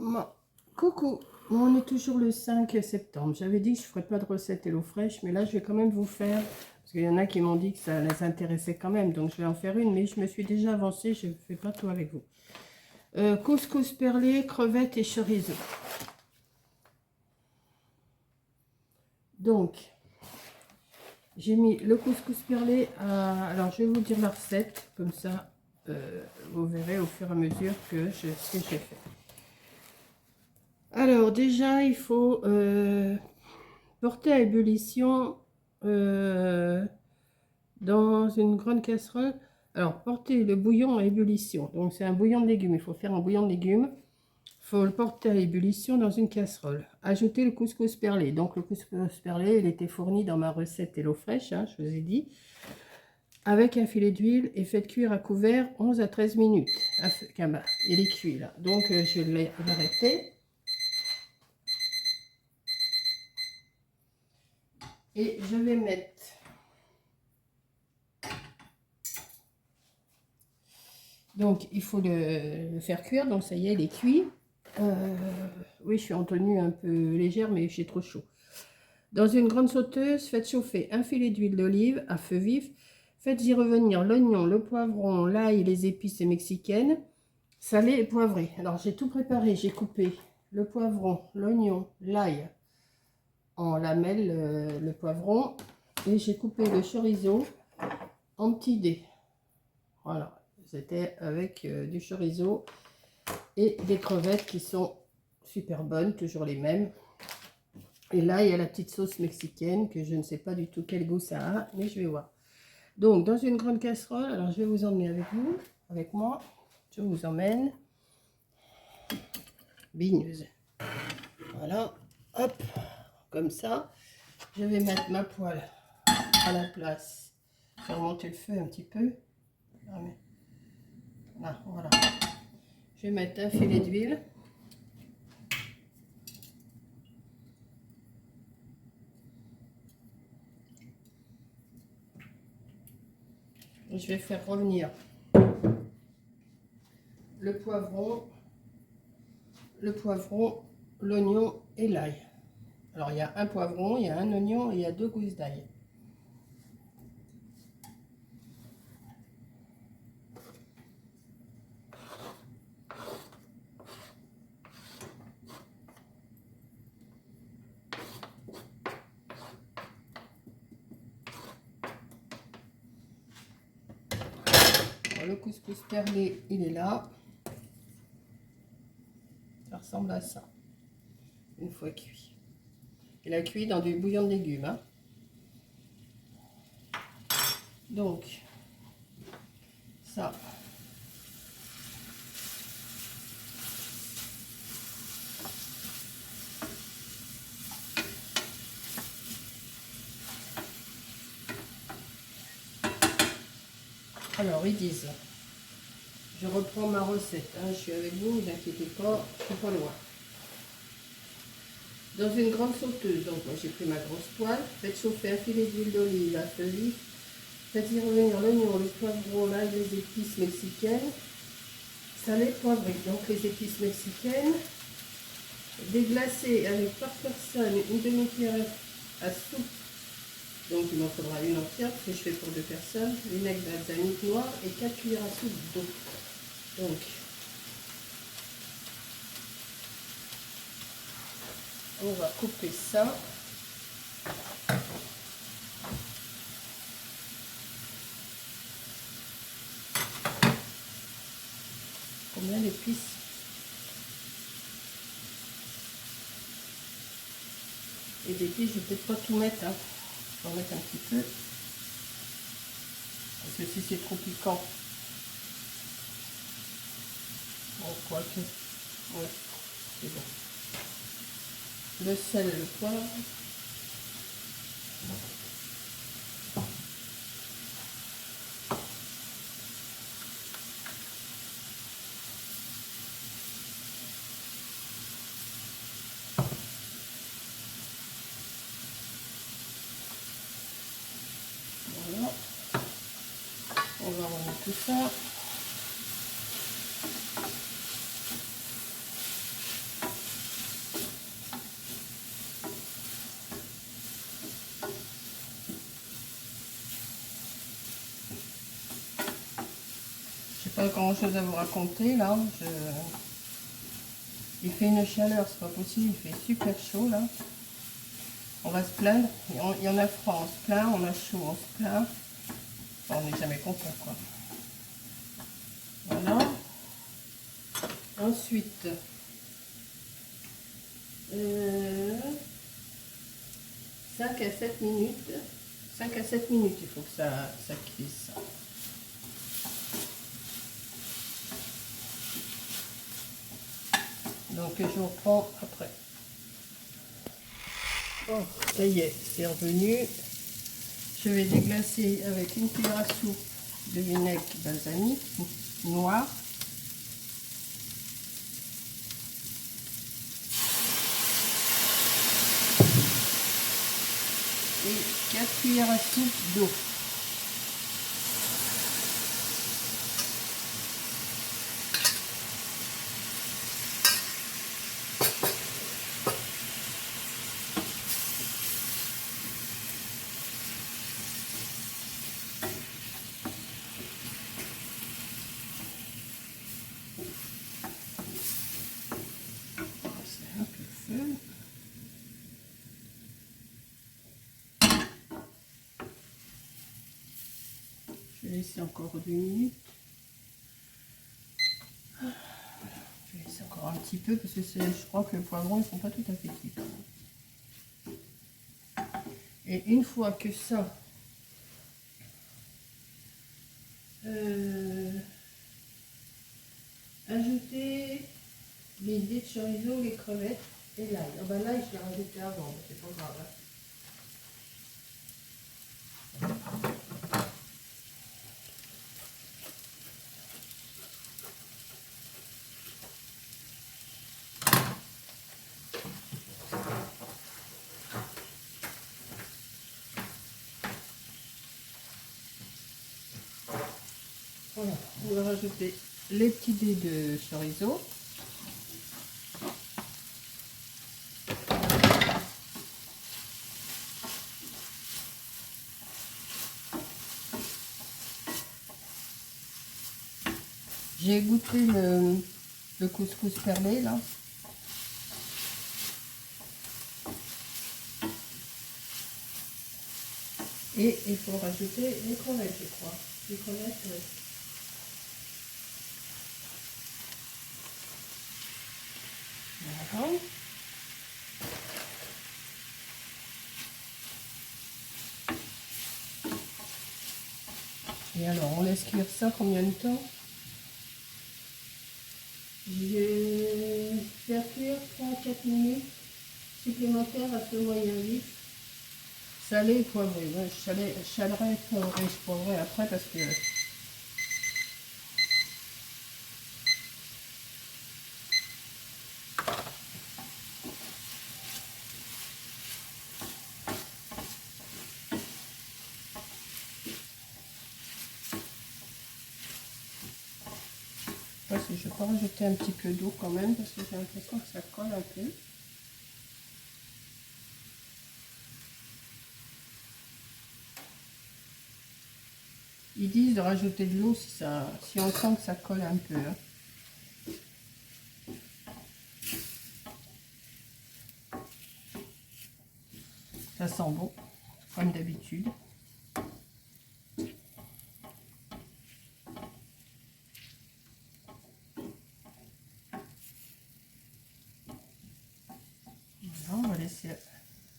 Bon, coucou, bon, on est toujours le 5 septembre. J'avais dit que je ne ferais pas de recette HelloFresh, mais là je vais quand même vous faire, parce qu'il y en a qui m'ont dit que ça les intéressait quand même, donc je vais en faire une, mais je me suis déjà avancée, je ne fais pas tout avec vous. Couscous perlé, crevettes et chorizo. Donc, j'ai mis le couscous perlé à... Alors, je vais vous dire la recette, comme ça, vous verrez au fur et à mesure que ce que j'ai fait. Alors, déjà, il faut porter à ébullition dans une grande casserole. Alors, porter le bouillon à ébullition. Donc, c'est un bouillon de légumes. Il faut faire un bouillon de légumes. Il faut le porter à ébullition dans une casserole. Ajouter le couscous perlé. Donc, le couscous perlé, il était fourni dans ma recette HelloFresh, hein, je vous ai dit. Avec un filet d'huile et faites cuire à couvert 11 à 13 minutes. Il est cuit là. Donc, je l'ai arrêté. Et je vais mettre donc il faut le faire cuire, donc ça y est, il est cuit. Oui, je suis en tenue un peu légère, mais j'ai trop chaud. Dans une grande sauteuse, faites chauffer un filet d'huile d'olive à feu vif. Faites-y revenir l'oignon, le poivron, l'ail et les épices mexicaines, salées et poivrées. Alors j'ai tout préparé, j'ai coupé le poivron, l'oignon, l'ail en lamelles, le poivron, et j'ai coupé le chorizo en petits dés. Voilà. C'était avec du chorizo et des crevettes qui sont super bonnes, toujours les mêmes. Et là, il y a la petite sauce mexicaine que je ne sais pas du tout quel goût ça a, mais je vais voir. Donc, dans une grande casserole, alors je vais vous emmener avec vous, avec moi. Je vous emmène. Bigneuse. Voilà, hop, comme ça. Je vais mettre ma poêle à la place. Faire monter le feu un petit peu. Là, voilà. Je vais mettre un filet d'huile. Je vais faire revenir le poivron, l'oignon et l'ail. Alors il y a un poivron, il y a un oignon et il y a 2 gousses d'ail. Le couscous perlé, il est là. Ça ressemble à ça, une fois cuit. Il a cuit dans du bouillon de légumes. Hein. Donc, ça. Alors, ils disent, je reprends ma recette. Hein, je suis avec vous, ne vous inquiétez pas, je suis pas loin. Dans une grande sauteuse, donc moi j'ai pris ma grosse poêle, faites chauffer un filet d'huile d'olive à feu vif, faites-y revenir l'oignon, le poivron, l'ail, les épices mexicaines, salées, poivrées. Donc les épices mexicaines, déglacées avec par personne une demi-cuillère à soupe, donc il m'en faudra une entière parce que je fais pour 2 personnes, vinaigre balsamique noir et 4 cuillères à soupe d'eau. Donc, on va couper ça. Combien d'épices? Et d'épices, je vais peut-être pas tout mettre. Hein. Je vais en mettre un petit peu. Parce que si c'est trop piquant. Bon, quoique. Ouais, c'est bon. Le sel, le poivre. Voilà. On va remettre tout ça. pas grand chose à vous raconter là. Il fait une chaleur, c'est pas possible, il fait super chaud là. On va se plaindre, il y en a froid, on se plaint, on a chaud, on se plaint. Enfin, on n'est jamais content quoi. Voilà. Ensuite, 5 à 7 minutes. 5 à 7 minutes, il faut que ça cuise ça. Donc je reprends après. Oh, ça y est, c'est revenu. Je vais déglacer avec une cuillère à soupe de vinaigre balsamique noir. Et 4 cuillères à soupe d'eau. C'est un peu feu. Je vais laisser encore 2 minutes. Je vais laisser encore un petit peu parce que je crois que le poivron ils sont pas tout à fait cuits. Et une fois que ça, ajoutez les dés de chorizo, les crevettes et l'ail. Ah ben l'ail je l'ai rajouté avant, mais c'est pas grave. Hein. Voilà, on va rajouter les petits dés de chorizo. J'ai goûté le couscous perlé là. Et il faut rajouter les crevettes, je crois. Les crevettes, oui. Voilà. Et alors, on laisse cuire ça combien de temps? Je vais faire cuire 3 à 4 minutes supplémentaires à feu moyen vif. Salé et poivré. Ouais, je salerai et je poivrerai après parce que je vais pas rajouter un petit peu d'eau quand même parce que j'ai l'impression que ça colle un peu. Ils disent de rajouter de l'eau si on sent que ça colle un peu. Hein. Ça sent bon, comme d'habitude. Voilà, on va laisser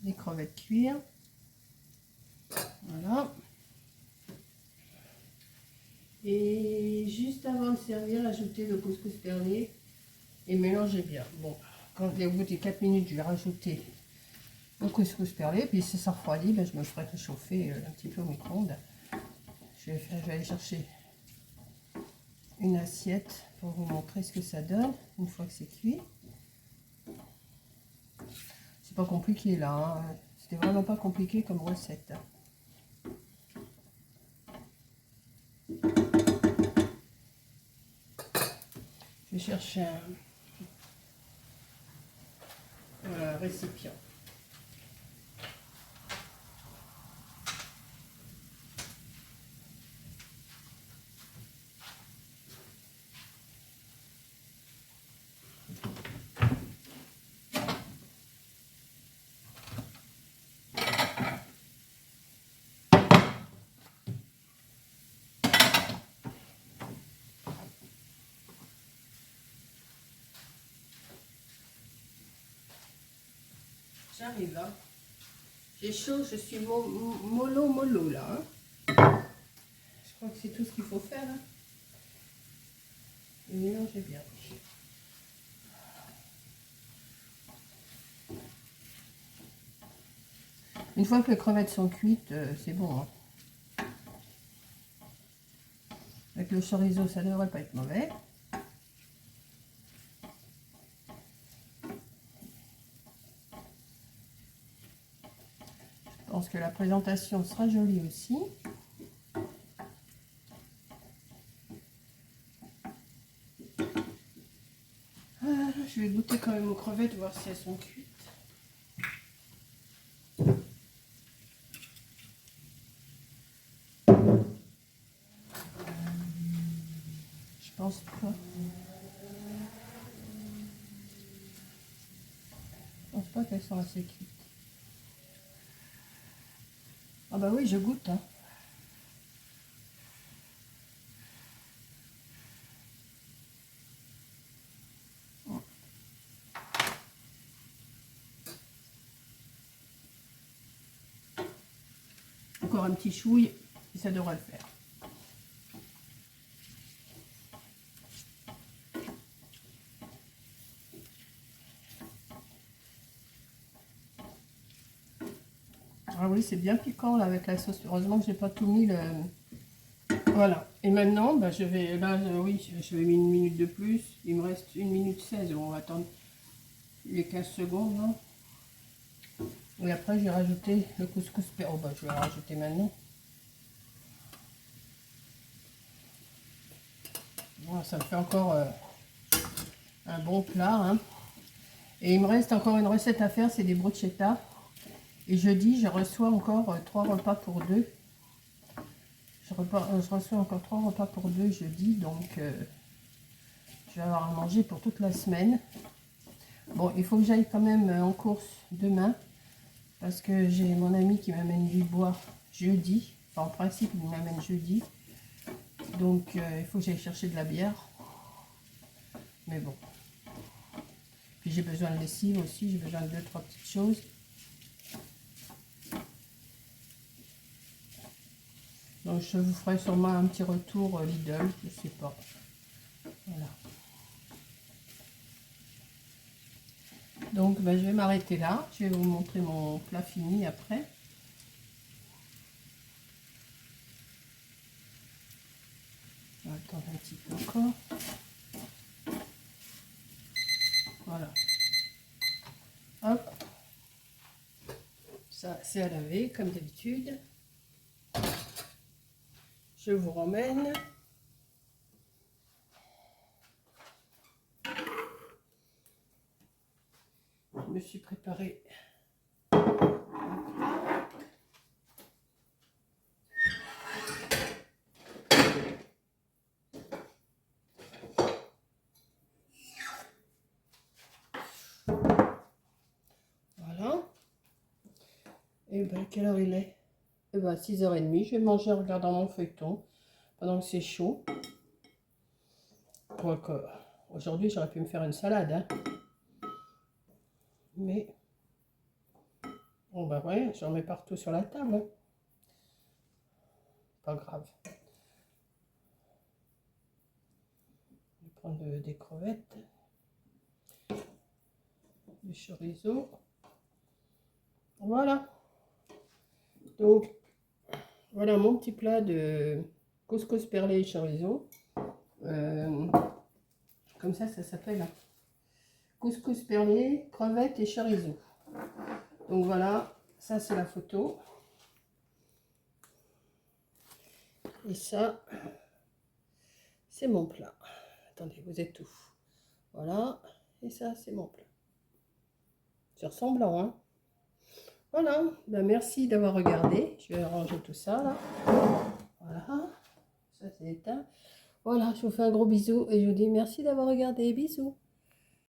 les crevettes cuire. Voilà. Et juste avant de servir, ajoutez le couscous perlé et mélangez bien. Bon, quand au bout des 4 minutes, je vais rajouter le couscous perlé. Puis si ça refroidit, ben, je me ferai réchauffer un petit peu au micro-ondes. Je vais aller chercher une assiette pour vous montrer ce que ça donne une fois que c'est cuit. C'est pas compliqué là, hein. C'était vraiment pas compliqué comme recette. Je vais chercher un récipient. J'arrive, hein. J'ai chaud, je suis mollo là. Hein. Je crois que c'est tout ce qu'il faut faire. Hein. Et mélangez bien. Une fois que les crevettes sont cuites, c'est bon. Hein. Avec le chorizo, ça ne devrait pas être mauvais. Je pense que la présentation sera jolie aussi. Je vais goûter quand même aux crevettes, voir si elles sont cuites. Je pense pas. Je pense pas qu'elles sont assez cuites. Ah bah oui, je goûte. Hein. Encore un petit chouille et ça devrait le faire. Ah oui, c'est bien piquant là avec la sauce. Heureusement que j'ai pas tout mis le... Voilà. Et maintenant, bah, je vais... Là, oui, je vais mis une minute de plus. Il me reste 1 minute 16. Bon, on va attendre les 15 secondes. Hein. Et après, j'ai rajouté le couscous. Oh, bah, je vais le rajouter maintenant. Voilà, ça me fait encore un bon plat. Hein. Et il me reste encore une recette à faire, c'est des bruschetta. Et jeudi, je reçois encore 3 repas pour 2. Je reçois encore 3 repas pour 2 jeudi, donc je vais avoir à manger pour toute la semaine. Bon, il faut que j'aille quand même en course demain, parce que j'ai mon ami qui m'amène du bois jeudi. Enfin, en principe, il m'amène jeudi. Donc, il faut que j'aille chercher de la bière. Mais bon. Puis j'ai besoin de lessive aussi, j'ai besoin de 2-3 petites choses. Donc je vous ferai sûrement un petit retour Lidl, je sais pas. Voilà. Donc ben, je vais m'arrêter là. Je vais vous montrer mon plat fini après. On va attendre un petit peu encore. Voilà. Hop. Ça c'est à laver comme d'habitude. Je vous ramène. Je me suis préparé. Voilà. Et ben quelle heure il est? Et ben 6h30. Je vais manger en regardant mon feuilleton pendant que c'est chaud. Aujourd'hui j'aurais pu me faire une salade. Hein. Mais bon bah ouais, j'en mets partout sur la table. Hein. Pas grave. Je vais prendre des crevettes, du chorizo. Voilà. Donc voilà mon petit plat de couscous perlé et chorizo. Comme ça s'appelle. Hein. Couscous perlé, crevettes et chorizo. Donc voilà, ça c'est la photo. Et ça, c'est mon plat. Attendez, vous êtes où? Voilà, et ça c'est mon plat. C'est ressemblant, hein? Voilà, ben, merci d'avoir regardé. Je vais ranger tout ça là. Voilà, ça c'est éteint. Voilà, je vous fais un gros bisou et je vous dis merci d'avoir regardé. Bisous.